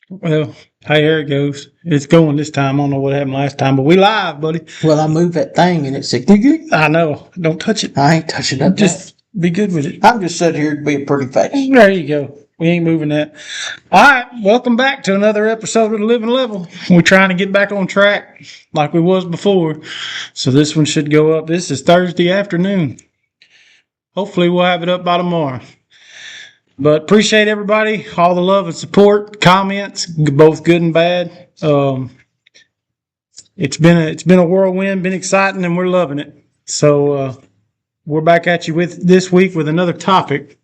Well, hey, here it goes. It's going this time. I don't know what happened last time, but we live, buddy. Well, I moved that thing and it said, I know. Don't touch it. I ain't touching that. Just be good with it. I'm just sitting here to be a pretty face. There you go. We ain't moving that. All right. Welcome back to another episode of The Living Level. We're trying to get back on track like we was before. So this one should go up. This is Thursday afternoon. Hopefully we'll have it up by tomorrow. But appreciate everybody, all the love and support, comments, both good and bad. It's been a whirlwind, been exciting, and we're loving it. So we're back at you with this week with another topic.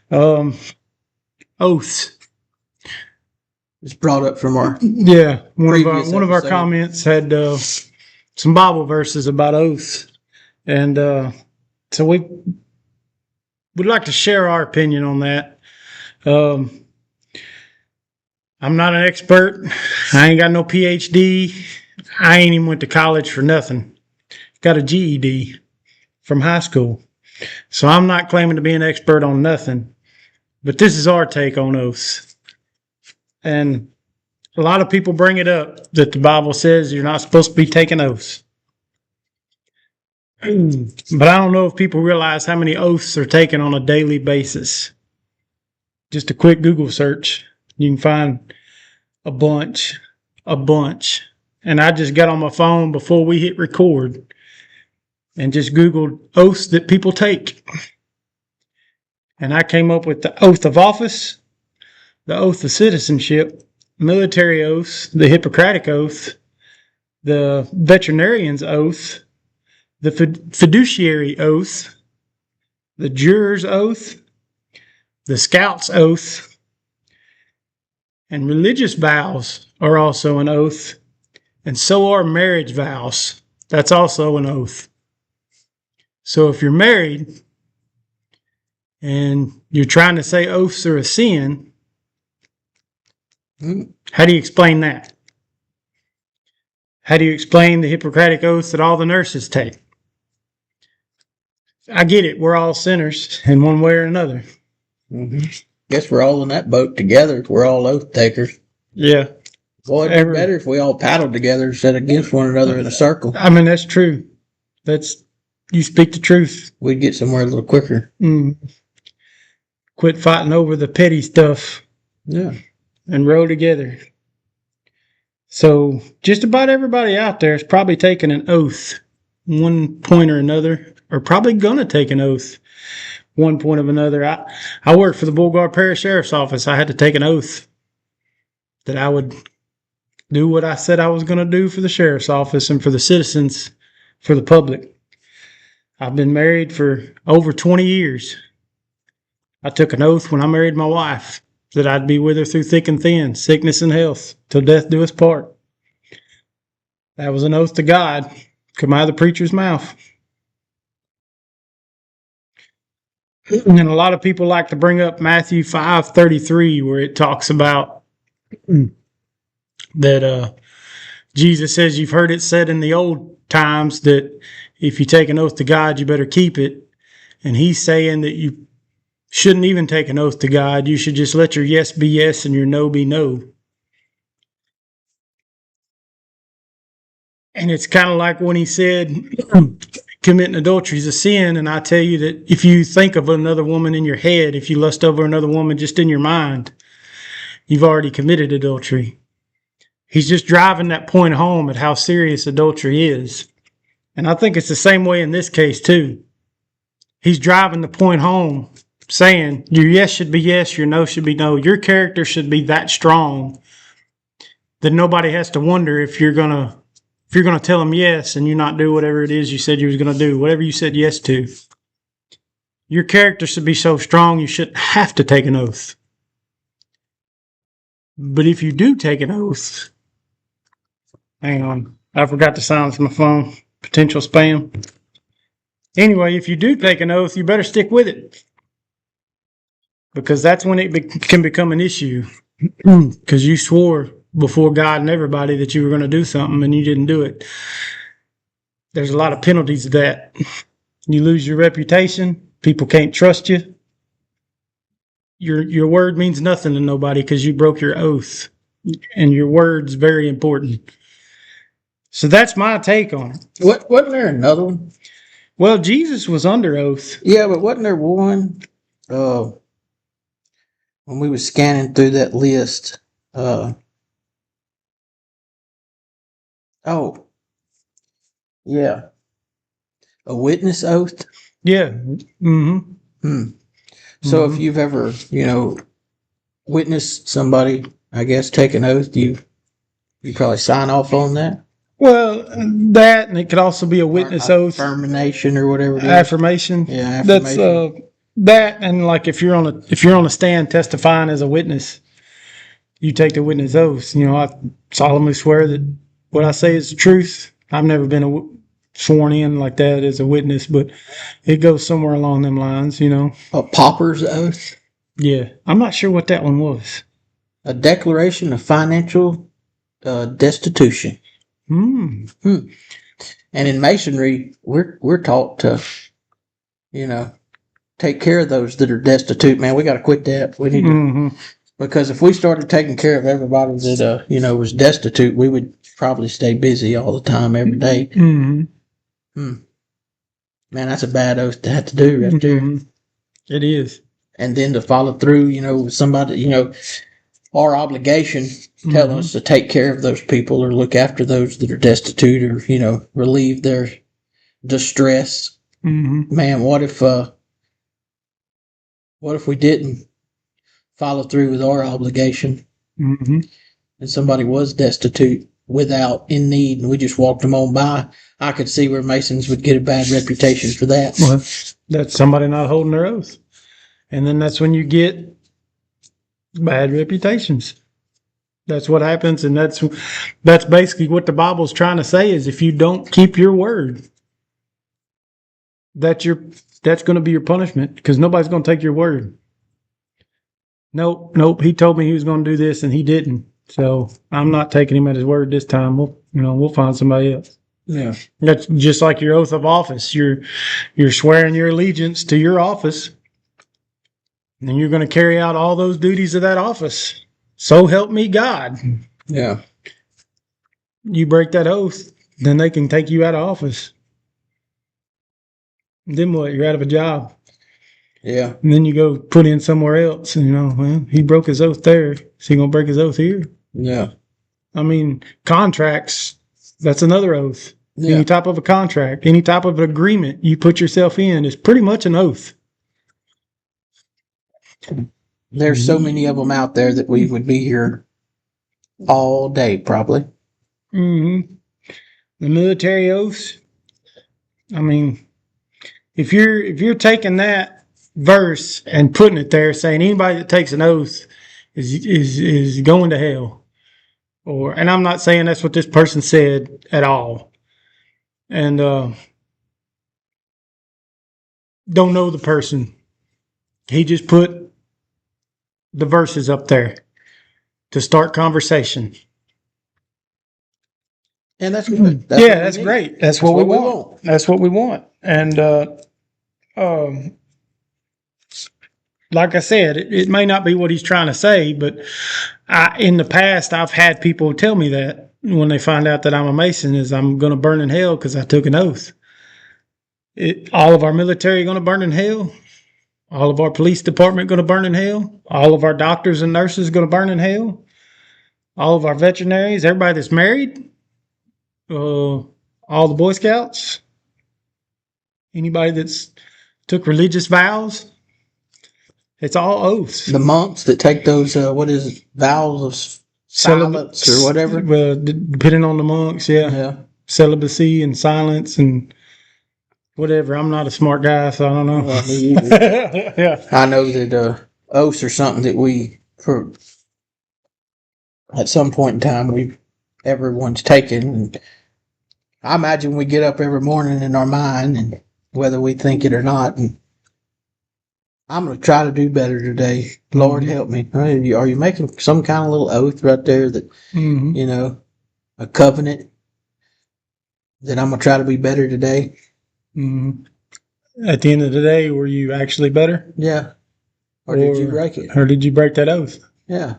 Oaths. It's brought up from our one of our comments had some Bible verses about oaths, and so we'd like to share our opinion on that. I'm not an expert. I ain't got no PhD. I ain't even went to college for nothing. Got a GED from high school. So I'm not claiming to be an expert on nothing. But this is our take on oaths. And a lot of people bring it up that the Bible says you're not supposed to be taking oaths. But I don't know if people realize how many oaths are taken on a daily basis. Just a quick Google search, you can find a bunch. And I just got on my phone before we hit record and just Googled oaths that people take. And I came up with the oath of office, the oath of citizenship, military oaths, the Hippocratic oath, the veterinarian's oath, the fiduciary oath, the juror's oath, the scout's oath, and religious vows are also an oath, and so are marriage vows. That's also an oath. So if you're married and you're trying to say oaths are a sin, how do you explain that? How do you explain the Hippocratic oath that all the nurses take? I get it. We're all sinners in one way or another. Mm-hmm. Guess we're all in that boat together. We're all oath takers. Yeah. Boy, it'd be better if we all paddled together instead of against one another in a circle. I mean, that's true. You speak the truth. We'd get somewhere a little quicker. Quit fighting over the petty stuff. Yeah. And row together. So just about everybody out there is probably taking an oath, one point or another, or probably going to take an oath, one point of another. I worked for the Beauregard Parish Sheriff's Office. I had to take an oath that I would do what I said I was going to do for the Sheriff's Office and for the citizens, for the public. I've been married for over 20 years. I took an oath when I married my wife that I'd be with her through thick and thin, sickness and health, till death do us part. That was an oath to God, come out of the preacher's mouth. And a lot of people like to bring up Matthew 5:33, where it talks about that Jesus says, you've heard it said in the old times that if you take an oath to God, you better keep it. And he's saying that you shouldn't even take an oath to God. You should just let your yes be yes and your no be no. And it's kind of like when he said, committing adultery is a sin. And I tell you that if you think of another woman in your head, if you lust over another woman just in your mind, you've already committed adultery. He's just driving that point home at how serious adultery is. And I think it's the same way in this case too. He's driving the point home, saying your yes should be yes, your no should be no. Your character should be that strong that nobody has to wonder if you're gonna tell them yes and you not do whatever it is you said you was gonna do, whatever you said yes to. Your character should be so strong you shouldn't have to take an oath. But if you do take an oath, hang on, I forgot to silence my phone. Potential spam. Anyway, if you do take an oath, you better stick with it. Because that's when it can become an issue. Because you swore before God and everybody that you were going to do something and you didn't do it. There's a lot of penalties to that. You lose your reputation. People can't trust you. your word means nothing to nobody because you broke your oath, and your word's very important. So that's my take on it. Wasn't there another one? Well, Jesus was under oath. Yeah, but wasn't there one? When we was scanning through that list. Oh, yeah, a witness oath. Yeah. Hmm. So if you've ever, witnessed somebody, I guess, take an oath, you probably sign off on that. Well, that, and it could also be a witness oath, Affirmation or whatever it is. affirmation. Yeah, That's affirmation. that, and like if you're on a stand testifying as a witness, you take the witness oath. I solemnly swear that what I say is the truth. I've never been sworn in like that as a witness, but it goes somewhere along them lines. A pauper's oath. Yeah, I'm not sure what that one was. A declaration of financial destitution. And in masonry, we're taught to, take care of those that are destitute. Man, we got to quit that. We need to, because if we started taking care of everybody that was destitute, we would probably stay busy all the time, every day. Man, that's a bad oath to have to do right there. It is. And then to follow through, with somebody, our obligation tell us to take care of those people or look after those that are destitute or, relieve their distress. Man, what if we didn't follow through with our obligation and somebody was destitute, in need, and we just walked them on by? I could see where Masons would get a bad reputation for that. Well, that's somebody not holding their oath. And then that's when you get bad reputations. That's what happens, and that's basically what the Bible's trying to say is if you don't keep your word, that's going to be your punishment because nobody's going to take your word. Nope. He told me he was going to do this and he didn't. So I'm not taking him at his word this time. We'll find somebody else. Yeah. That's just like your oath of office. You're swearing your allegiance to your office, and you're going to carry out all those duties of that office. So help me God. Yeah. You break that oath, then they can take you out of office. Then what? You're out of a job. Yeah. And then you go put in somewhere else. And, he broke his oath there. Is he going to break his oath here? Yeah. I mean, contracts, that's another oath. Yeah. Any type of a contract, any type of an agreement you put yourself in is pretty much an oath. There's so many of them out there that we would be here all day, probably. The military oaths. I mean, if you're taking that verse and putting it there, saying anybody that takes an oath is going to hell, and I'm not saying that's what this person said at all, and don't know the person. He just put the verses up there to start conversation. And that's good. That's great. That's what we want. That's what we want. And like I said, it may not be what he's trying to say, but in the past, I've had people tell me that when they find out that I'm a Mason, is I'm going to burn in hell because I took an oath. All of our military going to burn in hell. All of our police department going to burn in hell. All of our doctors and nurses going to burn in hell. All of our veterinaries, everybody that's married, all the Boy Scouts, anybody that's took religious vows, it's all oaths. The monks that take those, vows of silence or whatever? Well, depending on the monks, yeah. Celibacy and silence and whatever. I'm not a smart guy, so I don't know. Well, me either. Yeah. I know that oaths are something that at some point in time, everyone's taken. And I imagine we get up every morning in our mind, and whether we think it or not, and I'm going to try to do better today. Lord, help me. Are you making some kind of little oath right there that, a covenant that I'm going to try to be better today? At the end of the day, were you actually better? Yeah. Or did you break it? Or did you break that oath? Yeah.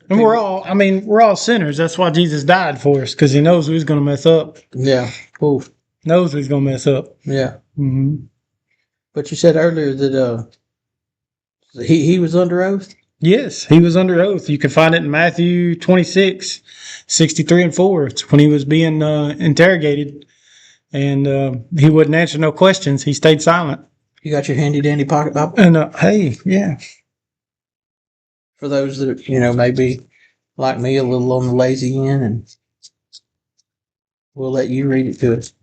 And we're all sinners. That's why Jesus died for us, because he knows we was going to mess up. Yeah. Ooh. Knows we was going to mess up. Yeah. Mm-hmm. But you said earlier that he was under oath? Yes, he was under oath. You can find it in Matthew 26, 63 and 4. It's when he was being interrogated, and he wouldn't answer no questions. He stayed silent. You got your handy dandy pocket Bible? And hey, yeah. For those that, may be like me, a little on the lazy end, and we'll let you read it to us.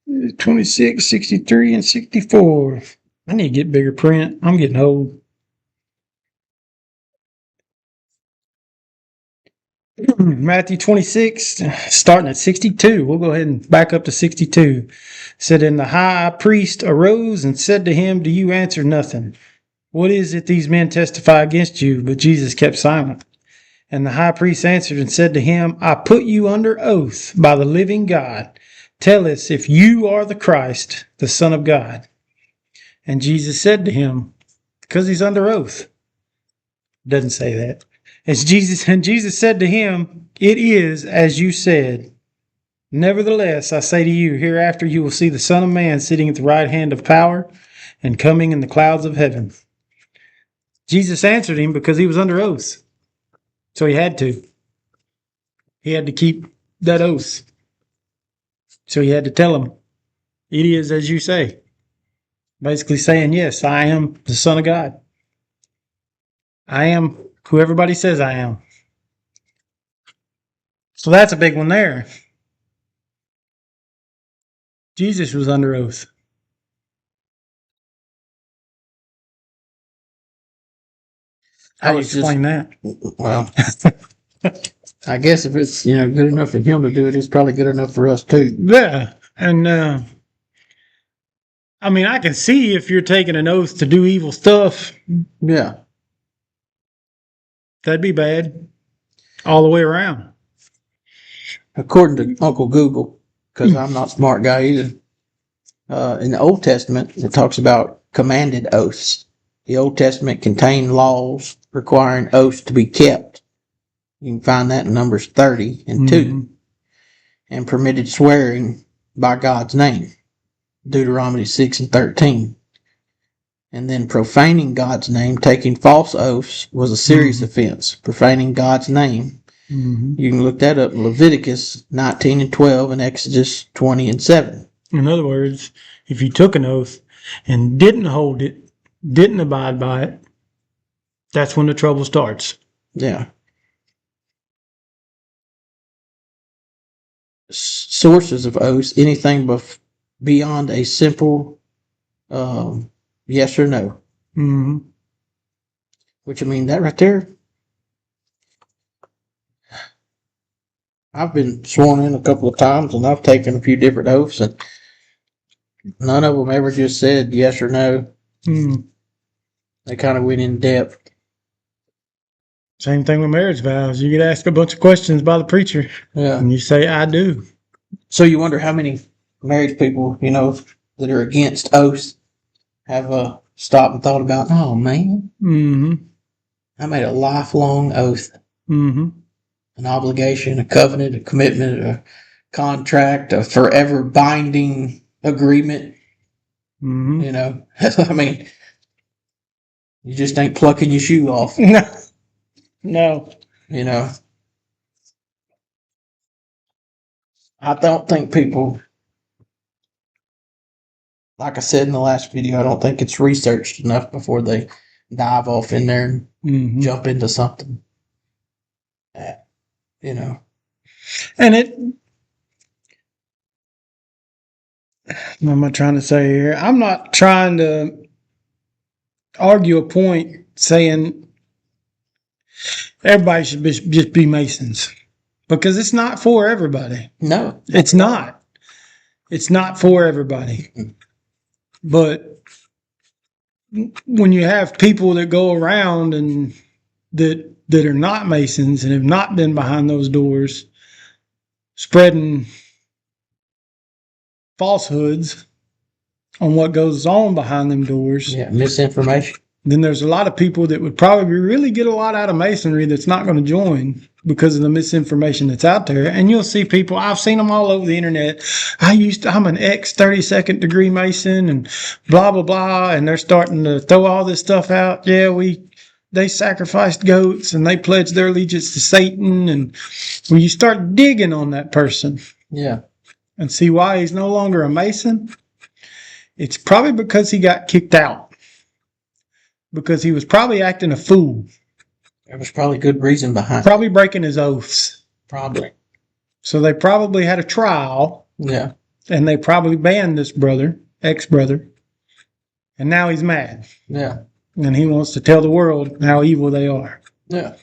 Matthew 26, 63, and 64. I need to get bigger print. I'm getting old. Matthew 26, starting at 62. We'll go ahead and back up to 62. Said, and the high priest arose and said to him, do you answer nothing? What is it these men testify against you? But Jesus kept silent. And the high priest answered and said to him, I put you under oath by the living God. Tell us if you are the Christ, the Son of God. And Jesus said to him, because he's under oath. Doesn't say that. And Jesus said to him, it is as you said. Nevertheless, I say to you, hereafter you will see the Son of Man sitting at the right hand of power and coming in the clouds of heaven. Jesus answered him because he was under oath. So he had to. He had to keep that oath. So he had to tell him, it is as you say. Basically saying, yes, I am the Son of God. I am who everybody says I am. So that's a big one there. Jesus was under oath. How do you explain that? Well, I guess if it's, good enough for him to do it, it's probably good enough for us too. Yeah. And, I can see if you're taking an oath to do evil stuff. Yeah. That'd be bad. All the way around. According to Uncle Google, because I'm not a smart guy either, in the Old Testament, it talks about commanded oaths. The Old Testament contained laws requiring oaths to be kept. You can find that in Numbers 30 and 2. And permitted swearing by God's name. Deuteronomy 6 and 13. And then profaning God's name, taking false oaths, was a serious offense. Profaning God's name. You can look that up in Leviticus 19 and 12 and Exodus 20 and 7. In other words, if you took an oath and didn't hold it, didn't abide by it, that's when the trouble starts. Yeah. Sources of oaths, anything beyond a simple yes or no. Mm-hmm. Which, that right there, I've been sworn in a couple of times, and I've taken a few different oaths, and none of them ever just said yes or no. They kind of went in depth. Same thing with marriage vows. You get asked a bunch of questions by the preacher. Yeah. And you say, I do. So you wonder how many married people, that are against oaths have stopped and thought about, oh, man. I made a lifelong oath. An obligation, a covenant, a commitment, a contract, a forever binding agreement. You just ain't plucking your shoe off. No. I don't think people, like I said in the last video, I don't think it's researched enough before they dive off in there and jump into something. And what am I trying to say here? I'm not trying to argue a point saying everybody should just be Masons, because it's not for everybody. No, it's not. It's not for everybody. But when you have people that go around and that that are not Masons and have not been behind those doors spreading falsehoods on what goes on behind them doors. Yeah, misinformation. Then there's a lot of people that would probably really get a lot out of Masonry that's not going to join because of the misinformation that's out there. And you'll see people, I've seen them all over the internet. I'm an ex 32nd degree Mason and blah, blah, blah. And they're starting to throw all this stuff out. Yeah, they sacrificed goats and they pledged their allegiance to Satan. And when you start digging on that person, yeah, and see why he's no longer a Mason, it's probably because he got kicked out. Because he was probably acting a fool. There was probably good reason behind it. Probably breaking his oaths. Probably. So they probably had a trial. Yeah. And they probably banned this ex-brother. And now he's mad. Yeah. And he wants to tell the world how evil they are. Yeah.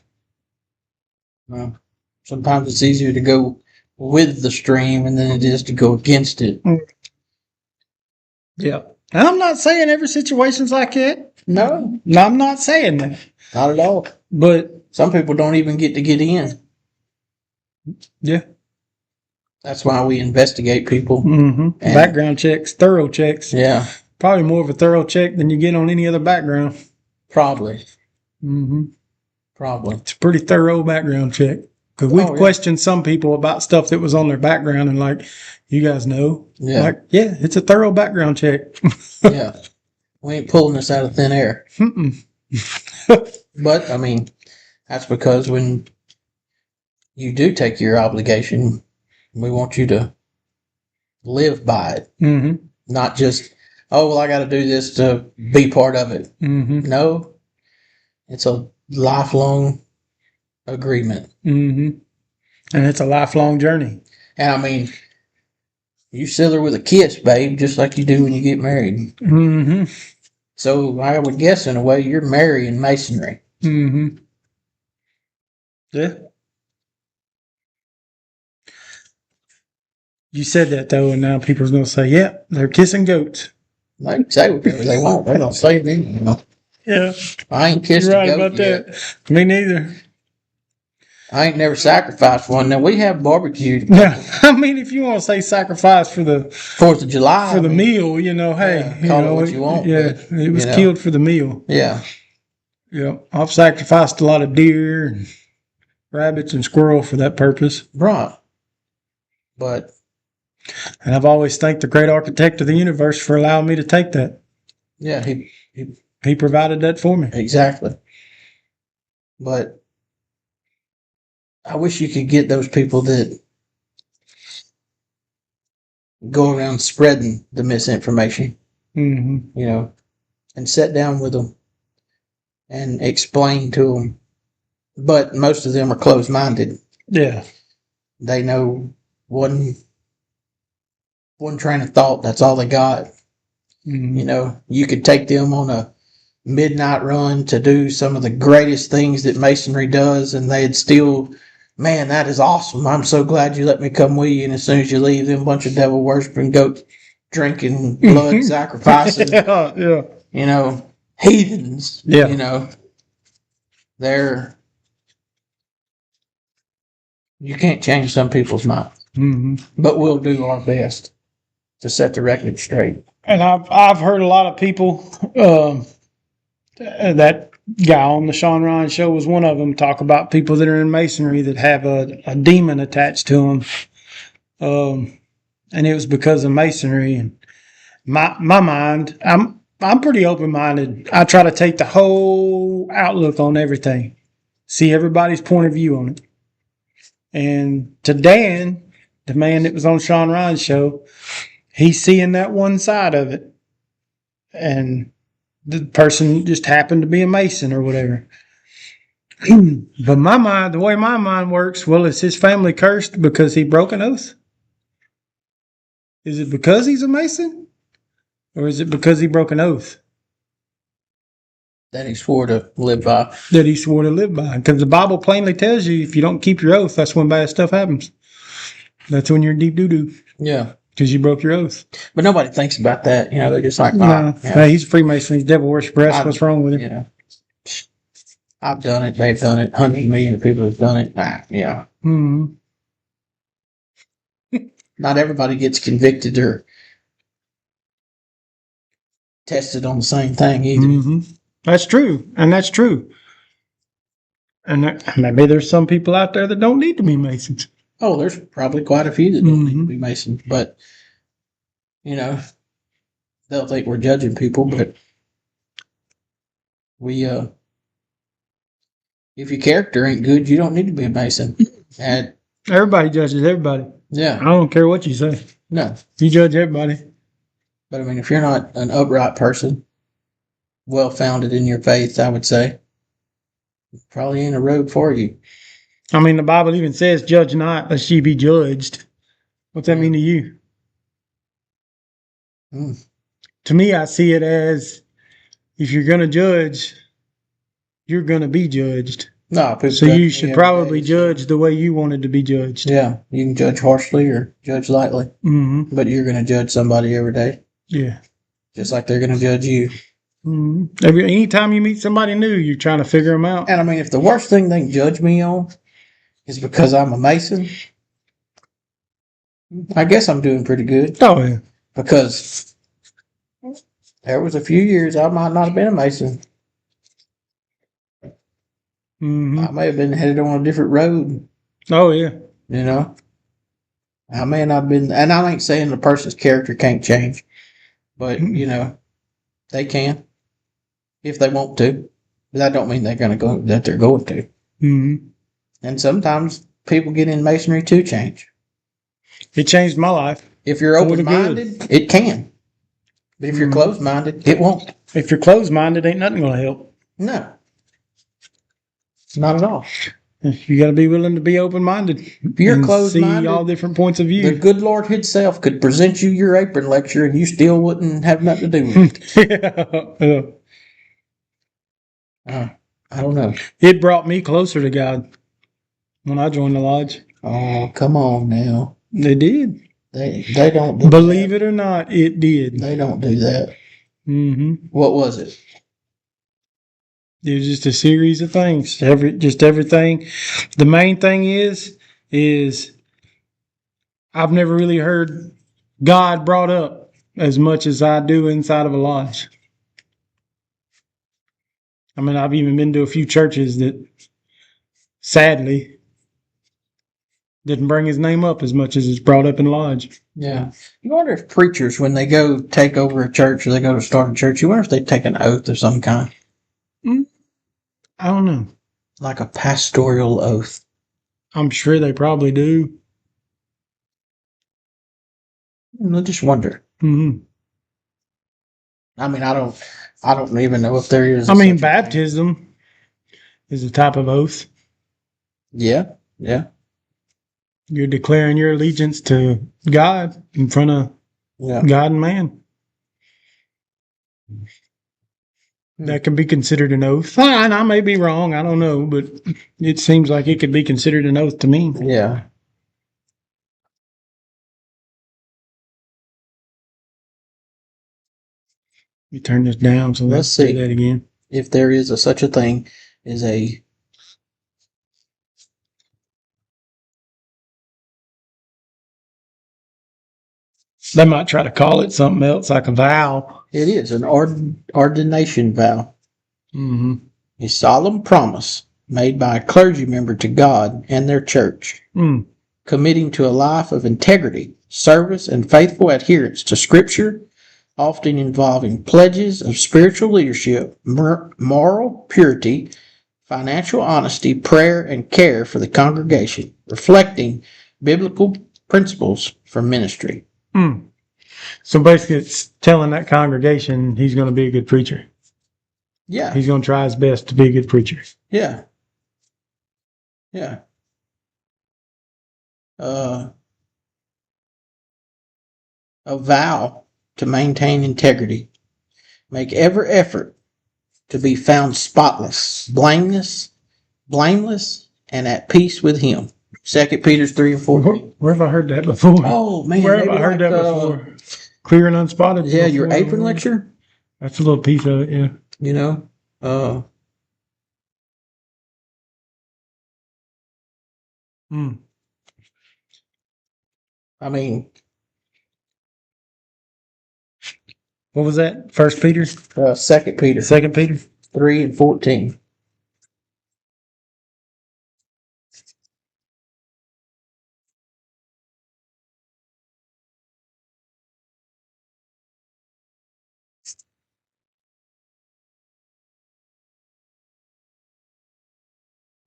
Well, sometimes it's easier to go with the stream than it is to go against it. Yeah. And I'm not saying every situation's like that. No, I'm not saying that. not at all. But some people don't even get in. Yeah. That's why we investigate people. Mm-hmm. Background checks, thorough checks. Yeah. Probably more of a thorough check than you get on any other background. Probably. Mm-hmm. Probably. It's a pretty thorough background check. Because we've questioned some people about stuff that was on their background and like, you guys know. Yeah. Like, yeah, it's a thorough background check. Yeah. We ain't pulling this out of thin air. But, I mean, that's because when you do take your obligation, we want you to live by it. Mm-hmm. Not just, oh, well, I got to do this to be part of it. Mm-hmm. No. It's a lifelong agreement. Mm-hmm. And it's a lifelong journey. And, I mean, you seal her with a kiss, babe, just like you do when you get married. Mm-hmm. So I would guess, in a way, you're marrying Masonry. Mm-hmm. Yeah. You said that, though, and now people's going to say, yeah, they're kissing goats. They can say whatever they want. They don't say it anymore. Yeah. I ain't kissed You're right a goat about yet. that. Me neither. I ain't never sacrificed one. Now, we have barbecued Yeah. I mean, if you want to say sacrifice for the 4th of July. for the meal, you know, hey. Yeah, call it what you want, Yeah. but, It was you know. killed for the meal. Yeah. Yeah. I've sacrificed a lot of deer and rabbits and squirrel for that purpose. Right. But. And I've always thanked the great architect of the universe for allowing me to take that. Yeah, He provided that for me. Exactly. But I wish you could get those people that go around spreading the misinformation, Mm-hmm. you know, and sit down with them and explain to them. But most of them are closed-minded. Yeah. They know one train of thought. That's all they got. Mm-hmm. You know, you could take them on a midnight run to do some of the greatest things that Masonry does, and they'd still, man, that is awesome. I'm so glad you let me come with you. And as soon as you leave, them bunch of devil worshiping, goat drinking, blood sacrificing, Yeah. you know, heathens. Yeah. You know, you can't change some people's minds, Mm-hmm. but we'll do our best to set the record straight. And I've heard a lot of people, that guy on the Sean Ryan show was one of them, talk about people that are in Masonry that have a demon attached to them. And it was because of Masonry. And my mind, I'm pretty open-minded. I try to take the whole outlook on everything, see everybody's point of view on it. And to Dan, the man that was on Sean Ryan's show, he's seeing that one side of it. And the person just happened to be a Mason or whatever. But my mind, the way my mind works, well, is his family cursed because he broke an oath? Is it because he's a Mason? Or is it because he broke an oath That he swore to live by. that he swore to live by? Because the Bible plainly tells you if you don't keep your oath, that's when bad stuff happens. That's when you're deep doo-doo. Yeah. Because you broke your oath. But nobody thinks about that. You know, they're just like, No, yeah. hey, he's a Freemason. He's a devil worshiper. That's what's wrong with him. You know, I've done it. They've done it. Hundreds of millions of people have done it. Yeah. Mm-hmm. Not everybody gets convicted or tested on the same thing either. Mm-hmm. That's true. And that's true. And maybe there's some people out there that don't need to be Masons. Oh, there's probably quite a few that don't need to be Masons, but you know, they'll think we're judging people, but we if your character ain't good, you don't need to be a Mason. And Everybody judges everybody. yeah, I don't care what you say. no. You judge everybody. But I mean, if you're not an upright person, well founded in your faith, I would say, probably ain't a road for you. I mean, the Bible even says, judge not, lest ye be judged. What's that mean to you? To me, I see it as, if you're going to judge, you're going to be judged. No, so you should probably judge the way you wanted to be judged. Yeah, you can judge harshly or judge lightly, but you're going to judge somebody every day. Yeah. Just like they're going to judge you. Anytime you meet somebody new, you're trying to figure them out. And I mean, if the worst thing they can judge me on is because I'm a Mason, I guess I'm doing pretty good. Oh, yeah. Because there was a few years I might not have been a Mason. I may have been headed on a different road. Oh, yeah. You know? I may not have been, and I ain't saying the person's character can't change, but, you know, they can if they want to. But that don't mean they're going to. And sometimes people get in Masonry to change. It changed my life. If you're open-minded, it can. But if you're closed-minded, it won't. If you're closed-minded, ain't nothing going to help. No. Not at all. You got to be willing to be open-minded. If you're closed-minded, see all different points of view. The good Lord himself could present you your apron lecture and you still wouldn't have nothing to do with it. I don't know. It brought me closer to God when I joined the lodge. Oh, come on now. They did. They don't do Believe it or not, it did. They don't do that. What was it? It was just a series of things. Everything. The main thing is I've never really heard God brought up as much as I do inside of a lodge. I mean, I've even been to a few churches that sadly didn't bring his name up as much as it's brought up in lodge. Yeah. You wonder if preachers, when they go take over a church or they go to start a church, you wonder if they take an oath of some kind. I don't know. Like a pastoral oath. I'm sure they probably do. I just wonder. I mean, I don't even know if there is. I mean, baptism is a type of oath. Yeah. Yeah. You're declaring your allegiance to God in front of God and man. That can be considered an oath. And I may be wrong. I don't know. But it seems like it could be considered an oath to me. Yeah. You turn this down. So let's see that again. If there is such a thing as a they might try to call it something else, like a vow. It is an ordination vow. A solemn promise made by a clergy member to God and their church, committing to a life of integrity, service, and faithful adherence to Scripture, often involving pledges of spiritual leadership, moral purity, financial honesty, prayer, and care for the congregation, reflecting biblical principles for ministry. So basically, it's telling that congregation he's going to be a good preacher. Yeah. He's going to try his best to be a good preacher. Yeah. Yeah. A vow to maintain integrity. Make every effort to be found spotless, blameless, and at peace with him. 2 Peter 3:14. Where have I heard that before? Oh, man. Where have I heard that before? Clear and unspotted? Yeah, your apron lecture? That's a little piece of it, yeah. You know, Mm. I mean, What was that? First Peter? 2 Peter Second Peter? 3:14.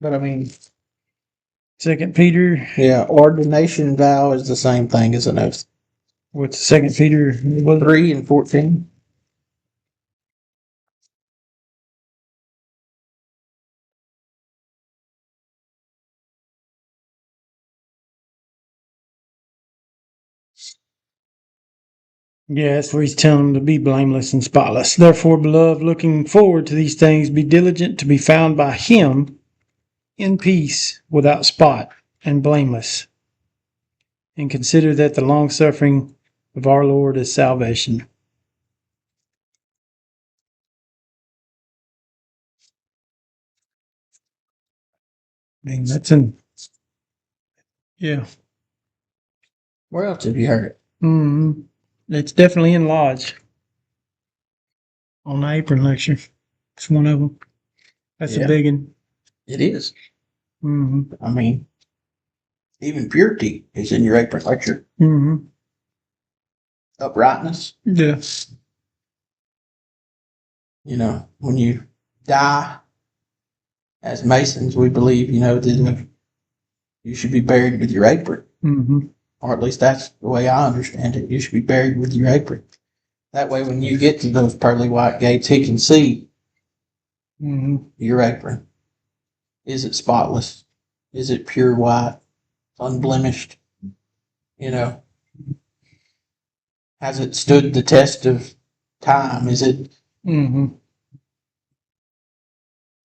But I mean, Second Peter. yeah, ordination vow is the same thing as an oath. What's Second Peter? What? 3:14. Yeah, that's where he's telling them to be blameless and spotless. Therefore, beloved, looking forward to these things, be diligent to be found by him in peace, without spot, and blameless. And consider that the long suffering of our Lord is salvation. I mean, that's yeah. Where else have you heard it? Mm-hmm. It's definitely in Lodge on the apron lecture. It's one of them. That's Yeah. a big one. It is. Mm-hmm. I mean, even purity is in your apron lecture. Mm-hmm. Uprightness. Yeah. You know, when you die, as Masons, we believe, that you should be buried with your apron. Mm-hmm. Or at least that's the way I understand it. You should be buried with your apron. That way, when you get to those pearly white gates, he can see your apron. Is it spotless? Is it pure white, unblemished? Has it stood the test of time?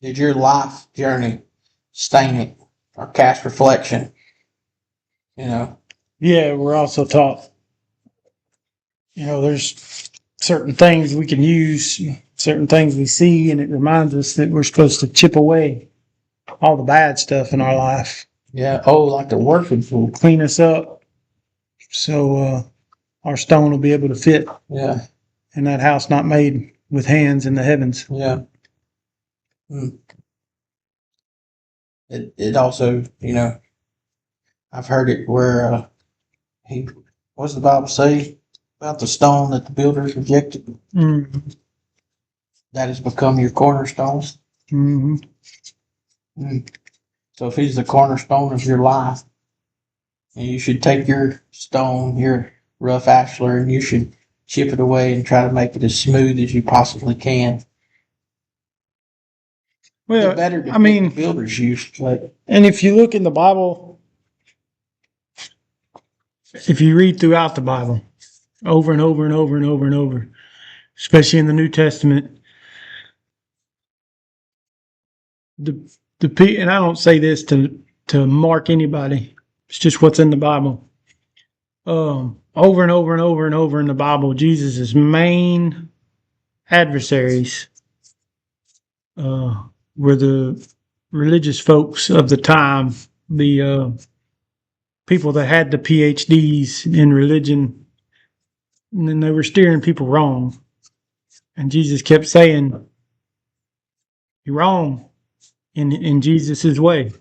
Did your life journey stain it or cast reflection? Yeah, we're also taught, there's certain things we can use, certain things we see, and it reminds us that we're supposed to chip away all the bad stuff in our life. Yeah. Oh, like the working tool. Clean us up so our stone will be able to fit. Yeah. In that house not made with hands in the heavens. Yeah. It also, I've heard it where what's the Bible say about the stone that the builders rejected? Mm-hmm. That has become your cornerstone. Mm-hmm. So if he's the cornerstone of your life, and you should take your stone, your rough ashlar, and you should chip it away and try to make it as smooth as you possibly can. Well, the better the builders use. And if you look in the Bible, if you read throughout the Bible, over and over and over and over and over, especially in the New Testament, and I don't say this to mark anybody. It's just what's in the Bible. Over and over and over and over in the Bible, Jesus' main adversaries were the religious folks of the time, the people that had the PhDs in religion, and then they were steering people wrong. And Jesus kept saying, "You're wrong in Jesus' way.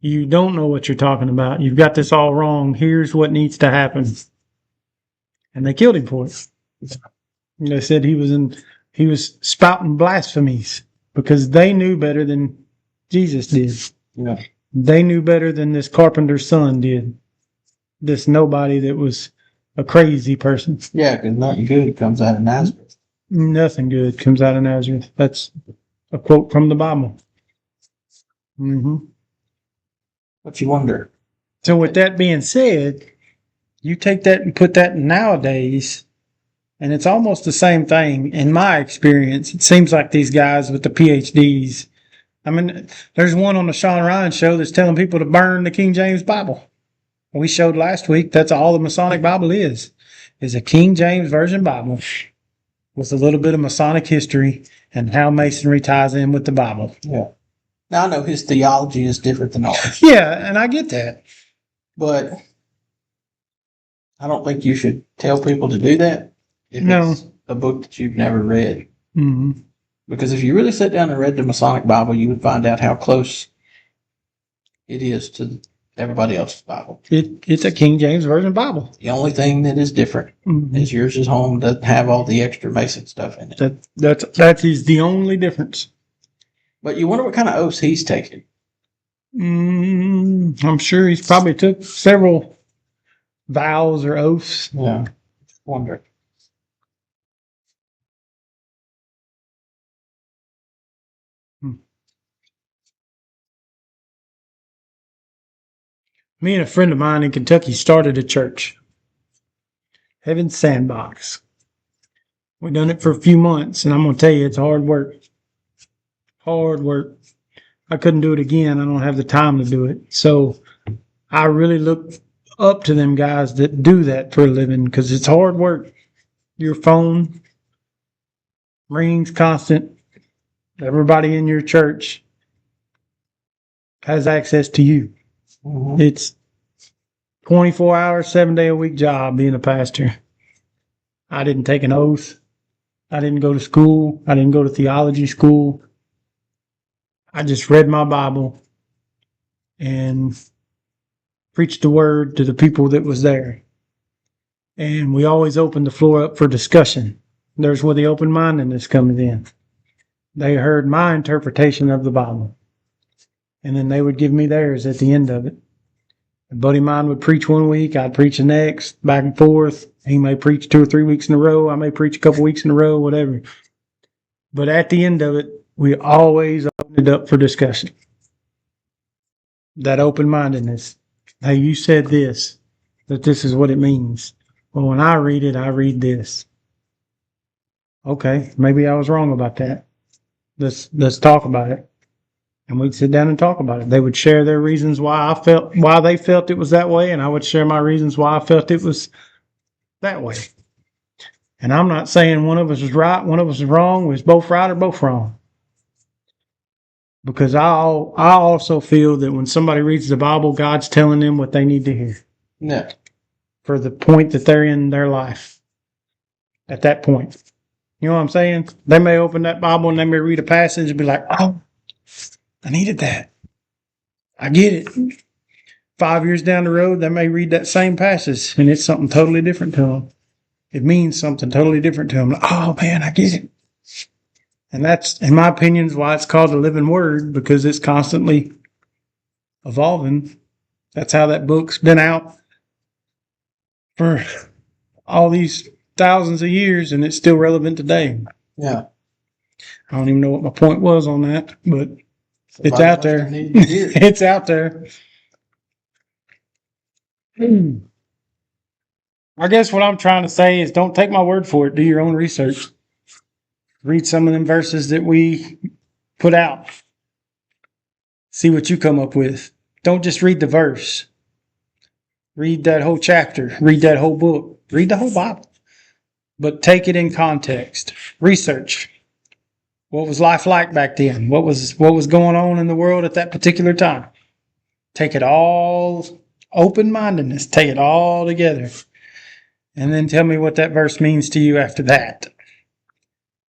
You don't know what you're talking about. You've got this all wrong. Here's what needs to happen." And they killed him for it. And they said he was spouting blasphemies because they knew better than Jesus did. Yeah. They knew better than this carpenter's son did. This nobody that was a crazy person. Yeah, because nothing good comes out of Nazareth. Nothing good comes out of Nazareth. That's a quote from the Bible. Mm-hmm. But you wonder. So with that being said, you take that and put that nowadays, and it's almost the same thing. In my experience, it seems like these guys with the PhDs. I mean, there's one on the Sean Ryan show that's telling people to burn the King James Bible. We showed last week that's all the Masonic Bible is a King James Version Bible with a little bit of Masonic history and how Masonry ties in with the Bible. Yeah. Now I know his theology is different than ours, Yeah, and I get that. but I don't think you should tell people to do that if No. it's a book that you've never read. Hmm. Because if you really sat down and read the Masonic Bible, you would find out how close it is to everybody else's Bible. It's a King James Version Bible. The only thing that is different is yours is home, doesn't have all the extra Mason stuff in it. That is the only difference. But you wonder what kind of oaths he's taken. I'm sure he's probably took several vows or oaths. Yeah. Wonder. Me and a friend of mine in Kentucky started a church, Heaven's Sandbox. We've done it for a few months, and I'm going to tell you, it's hard work. Hard work. I couldn't do it again. I don't have the time to do it. So I really look up to them guys that do that for a living because it's hard work. Your phone rings constant. Everybody in your church has access to you. Mm-hmm. It's 24 hours, 7-day a week job being a pastor. I didn't take an oath. I didn't go to school. I didn't go to theology school. I just read my Bible and preached the word to the people that was there. And we always opened the floor up for discussion. There's where the open-mindedness comes in. They heard my interpretation of the Bible. And then they would give me theirs at the end of it. A buddy of mine would preach one week, I'd preach the next, back and forth. He may preach 2 or 3 weeks in a row. I may preach a couple weeks in a row, whatever. But at the end of it, we always opened it up for discussion. That open-mindedness. Hey, you said this, that this is what it means. Well, when I read it, I read this. Okay, maybe I was wrong about that. Let's talk about it. And we'd sit down and talk about it. They would share their reasons why they felt it was that way, and I would share my reasons why I felt it was that way. And I'm not saying one of us is right, one of us is wrong. We're both right or both wrong. Because I also feel that when somebody reads the Bible, God's telling them what they need to hear. Yeah. For the point that they're in their life. At that point. You know what I'm saying? They may open that Bible and they may read a passage and be like, oh, I needed that. I get it. 5 years down the road, they may read that same passage and it's something totally different to them. It means something totally different to them. Like, oh man, I get it. And that's, in my opinion, is why it's called the living word, because it's constantly evolving. That's how that book's been out for all these thousands of years and it's still relevant today. Yeah. I don't even know what my point was on that, but it's out there. It's out there. I guess what I'm trying to say is don't take my word for it. Do your own research. Read some of them verses that we put out. See what you come up with. Don't just read the verse. Read that whole chapter. Read that whole book. Read the whole Bible. But take it in context. Research. What was life like back then? What was going on in the world at that particular time? Take it all, open-mindedness, take it all together. And then tell me what that verse means to you after that.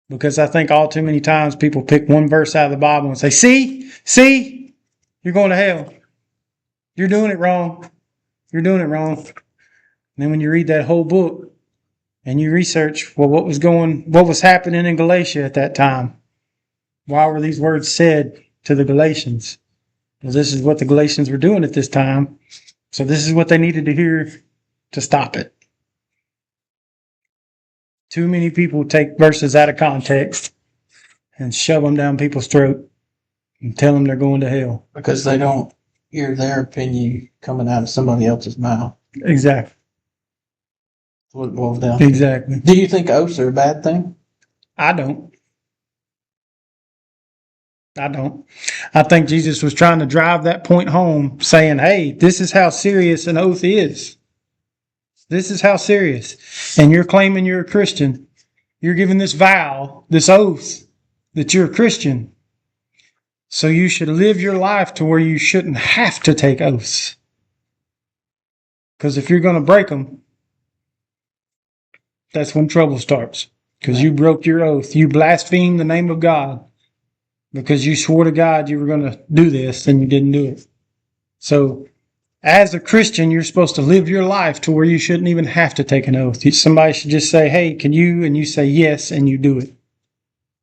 Because I think all too many times people pick one verse out of the Bible and say, see, you're going to hell. You're doing it wrong. You're doing it wrong. And then when you read that whole book and you research, well, what was happening in Galatia at that time? Why were these words said to the Galatians? Well, this is what the Galatians were doing at this time. So this is what they needed to hear to stop it. Too many people take verses out of context and shove them down people's throat and tell them they're going to hell. Because they don't hear their opinion coming out of somebody else's mouth. Exactly. That's what it boils down to. Exactly. Do you think oaths are a bad thing? I don't. I think Jesus was trying to drive that point home, saying, hey, this is how serious an oath is. This is how serious. And you're claiming you're a Christian. You're giving this vow, this oath, that you're a Christian. So you should live your life to where you shouldn't have to take oaths. Because if you're going to break them, that's when trouble starts. Because you broke your oath. You blasphemed the name of God because you swore to God you were going to do this and you didn't do it. So as a Christian, you're supposed to live your life to where you shouldn't even have to take an oath. Somebody should just say, hey, can you? And you say yes, and you do it.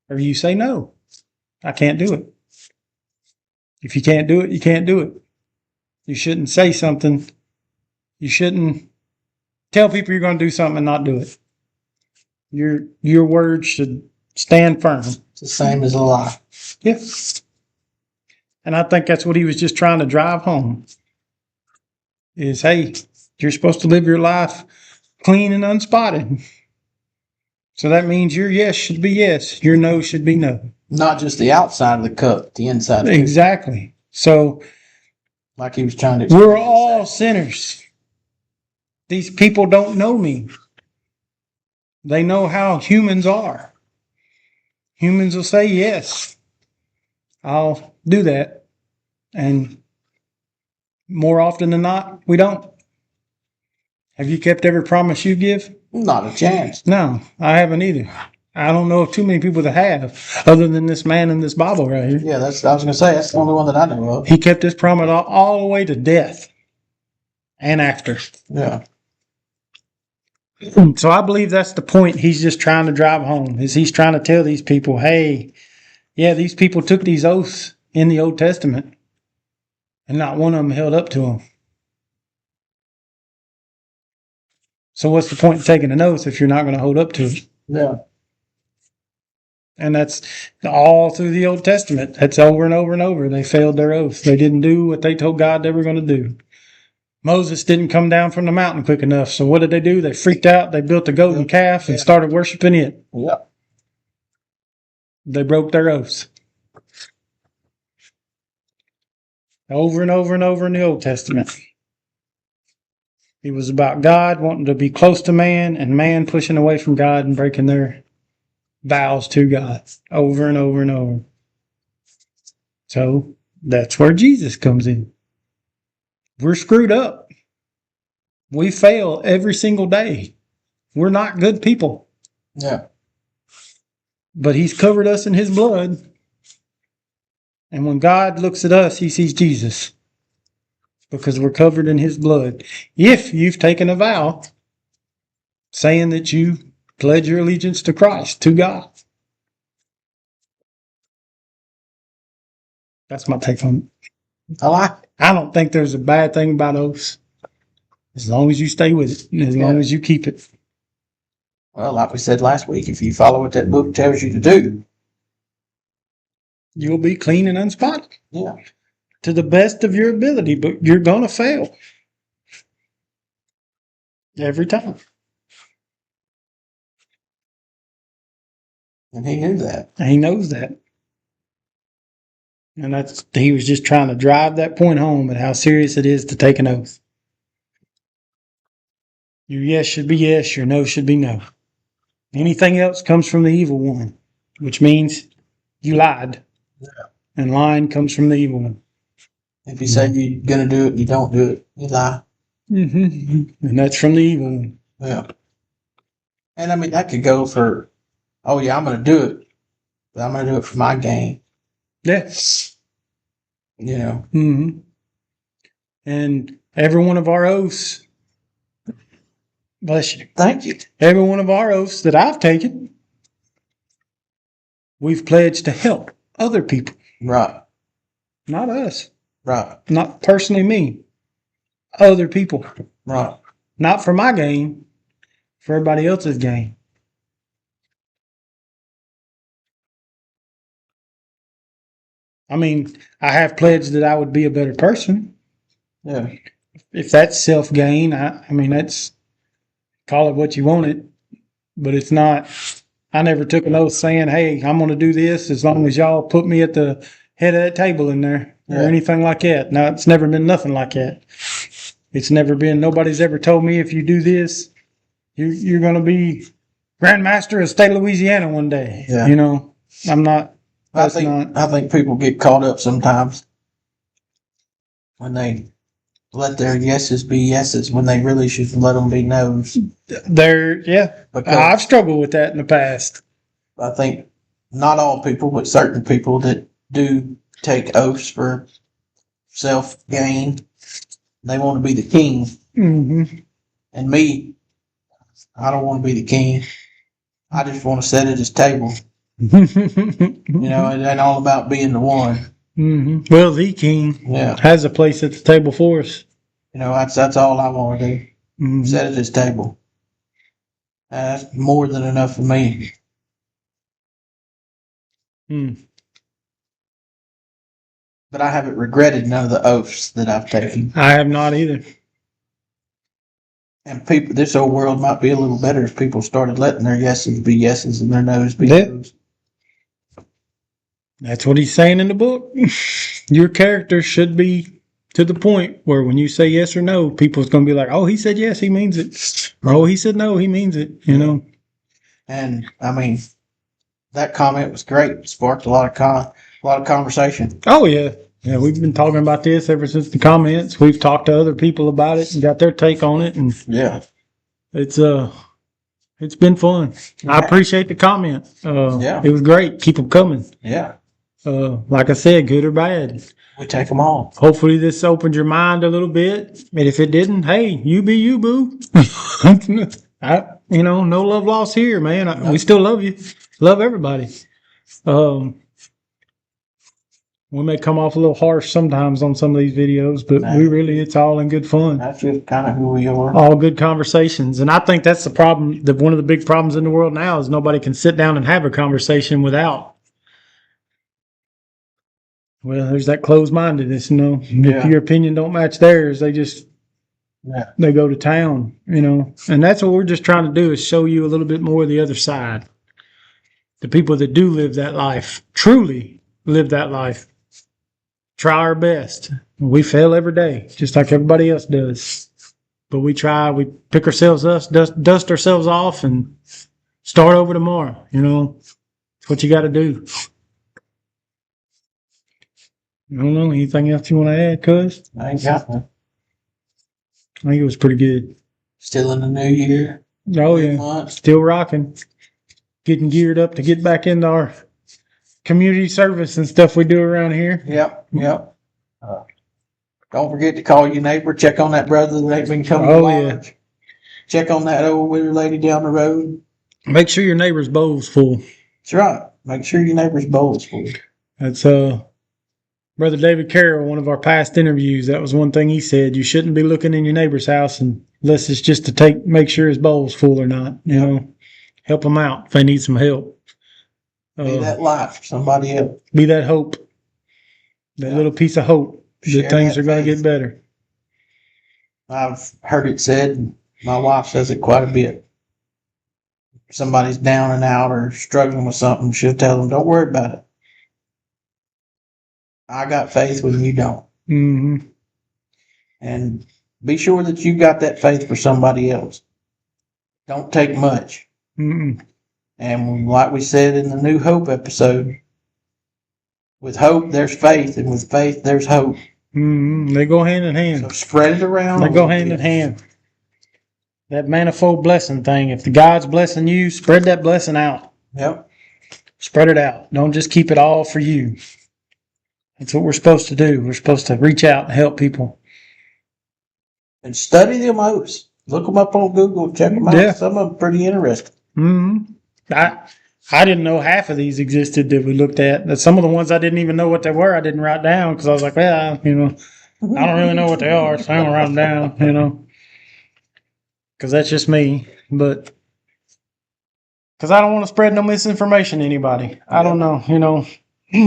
Or you say no, I can't do it. If you can't do it, you can't do it. You shouldn't say something. You shouldn't tell people you're going to do something and not do it. Your words should stand firm. It's the same as a lie. Yeah. And I think that's what he was just trying to drive home. Is, hey, you're supposed to live your life clean and unspotted. So that means your yes should be yes. Your no should be no. Not just the outside of the cup, the inside. Exactly. So, like he was trying to explain. We're all sinners. These people don't know me. They know how humans are. Humans will say, yes, I'll do that. And more often than not, we don't. Have you kept every promise you give? Not a chance. No, I haven't either. I don't know of too many people that have, other than this man in this Bible right here. Yeah, I was going to say, that's the only one that I know of. He kept his promise all the way to death and after. Yeah. So I believe that's the point he's just trying to drive home, is he's trying to tell these people, hey, yeah, these people took these oaths in the Old Testament, and not one of them held up to them. So what's the point of taking an oath if you're not going to hold up to it? Yeah. And that's all through the Old Testament. That's over and over and over. They failed their oath. They didn't do what they told God they were going to do. Moses didn't come down from the mountain quick enough. So what did they do? They freaked out. They built a golden calf and started worshiping it. Yeah. They broke their oaths. Over and over and over in the Old Testament. It was about God wanting to be close to man and man pushing away from God and breaking their vows to God over and over and over. So that's where Jesus comes in. We're screwed up. We fail every single day. We're not good people. Yeah. But he's covered us in his blood. And when God looks at us, he sees Jesus. Because we're covered in his blood. If you've taken a vow saying that you pledge your allegiance to Christ, to God. That's my take on it. I like it. I don't think there's a bad thing about oaths. As long as you stay with it. As long as you keep it. Well, like we said last week, if you follow what that book tells you to do, you'll be clean and unspotted. Yeah. To the best of your ability, but you're going to fail. Every time. And he knew that. And he knows that. And he was just trying to drive that point home at how serious it is to take an oath. Your yes should be yes, your no should be no. Anything else comes from the evil one, which means you lied. Yeah. And lying comes from the evil one. If you say you're going to do it and you don't do it, you lie. Mm-hmm. And that's from the evil one. Yeah. And I mean, that could go for, oh yeah, I'm going to do it, but I'm going to do it for my gain. Yes. You know. Mm-hmm. And every one of our oaths, bless you. Thank you. Every one of our oaths that I've taken, we've pledged to help other people. Right. Not us. Right. Not personally me. Other people. Right. Not for my gain, for everybody else's gain. I mean, I have pledged that I would be a better person. Yeah. If that's self-gain, I mean, that's, call it what you want it, but it's not, I never took an oath saying, hey, I'm going to do this as long as y'all put me at the head of that table in there or anything like that. No, it's never been nothing like that. It's never been, nobody's ever told me if you do this, you're going to be Grand Master of the state of Louisiana one day. Yeah. You know, I'm not I think people get caught up sometimes when they let their yeses be yeses when they really should let them be nos. Because I've struggled with that in the past. I think not all people, but certain people that do take oaths for self gain, they want to be the king. Mm-hmm. And me, I don't want to be the king. I just want to sit at his table. You know, it ain't all about being the one. Mm-hmm. Well, the king has a place at the table for us. You know, that's all I want to do. Mm-hmm. Sit at his table. That's more than enough for me. But I haven't regretted none of the oaths that I've taken. I have not either. And people, this old world might be a little better if people started letting their yeses be yeses and their nos be nos. That's what he's saying in the book. Your character should be to the point where when you say yes or no, people's going to be like, oh, he said yes, he means it. Or, oh, he said no, he means it, you know. And, I mean, that comment was great. It sparked a lot of conversation. Oh, yeah. Yeah, we've been talking about this ever since the comments. We've talked to other people about it and got their take on it. And it's been fun. I appreciate the comment. It was great. Keep them coming. Yeah. Like I said, good or bad. We take them all. Hopefully this opened your mind a little bit. And if it didn't, hey, you be you, boo. No love lost here, man. We still love you. Love everybody. We may come off a little harsh sometimes on some of these videos, but it's all in good fun. That's just kind of who we are. All good conversations. And I think that's the problem. One of the big problems in the world now is nobody can sit down and have a conversation without. Well, there's that closed-mindedness, you know. Yeah. If your opinion don't match theirs, they just they go to town, you know. And that's what we're just trying to do is show you a little bit more of the other side. The people that do live that life, truly live that life. Try our best. We fail every day, just like everybody else does. But we try, we pick ourselves up, dust ourselves off, and start over tomorrow. You know, it's what you got to do. I don't know. Anything else you want to add, cuz? I ain't got one. I think it was pretty good. Still in the new year. Oh, yeah. Still rocking. Getting geared up to get back into our community service and stuff we do around here. Yep. Don't forget to call your neighbor. Check on that brother that ain't been coming to lodge. Yeah. Check on that old widow lady down the road. Make sure your neighbor's bowl's full. That's right. Make sure your neighbor's bowl's full. That's Brother David Carroll, one of our past interviews. That was one thing he said. You shouldn't be looking in your neighbor's house unless it's just to make sure his bowl's full or not. You know, help them out if they need some help. Be that light for somebody else. Be that hope. That little piece of hope that things are going to get better. I've heard it said, my wife says it quite a bit. If somebody's down and out or struggling with something, she'll tell them, don't worry about it. I got faith when you don't. Mm-hmm. And be sure that you got that faith for somebody else. Don't take much. Mm-mm. And like we said in the New Hope episode, with hope, there's faith, and with faith, there's hope. Mm-hmm. They go hand in hand. So spread it around. They go hand in hand. That manifold blessing thing. If the God's blessing you, spread that blessing out. Yep. Spread it out. Don't just keep it all for you. That's what we're supposed to do. We're supposed to reach out and help people. And study them oaths. Look them up on Google. Check them out. Yeah. Some of them pretty interesting. Mm-hmm. I didn't know half of these existed that we looked at. Some of the ones I didn't even know what they were. I didn't write down because I was like, well, I don't really know what they are, so I don't write them down, because that's just me. But because I don't want to spread no misinformation to anybody. I don't know,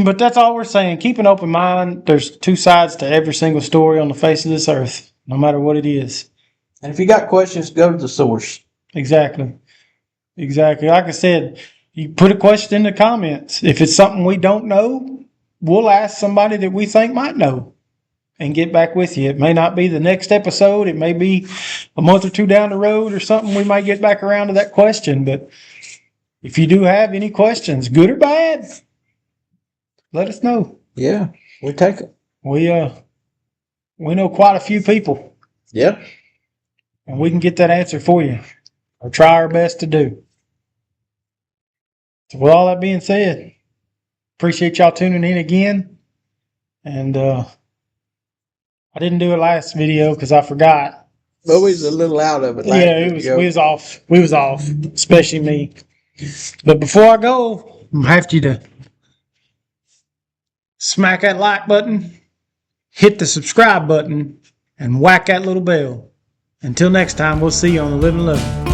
But that's all we're saying. Keep an open mind. There's two sides to every single story on the face of this earth, no matter what it is. And if you got questions, go to the source. Exactly. Like I said, you put a question in the comments. If it's something we don't know, we'll ask somebody that we think might know and get back with you. It may not be the next episode. It may be a month or two down the road or something. We might get back around to that question. But if you do have any questions, good or bad, let us know. Yeah, we take it. We know quite a few people, Yep. and we can get that answer for you, or try our best to do. So with all that being said, appreciate y'all tuning in again. And I didn't do it last video because I forgot. But we was a little out of it. Yeah, we was off. We was off, especially me. But before I go, I'm gonna have you to smack that like button, hit the subscribe button, and whack that little bell. Until next time, we'll see you on the Living Level.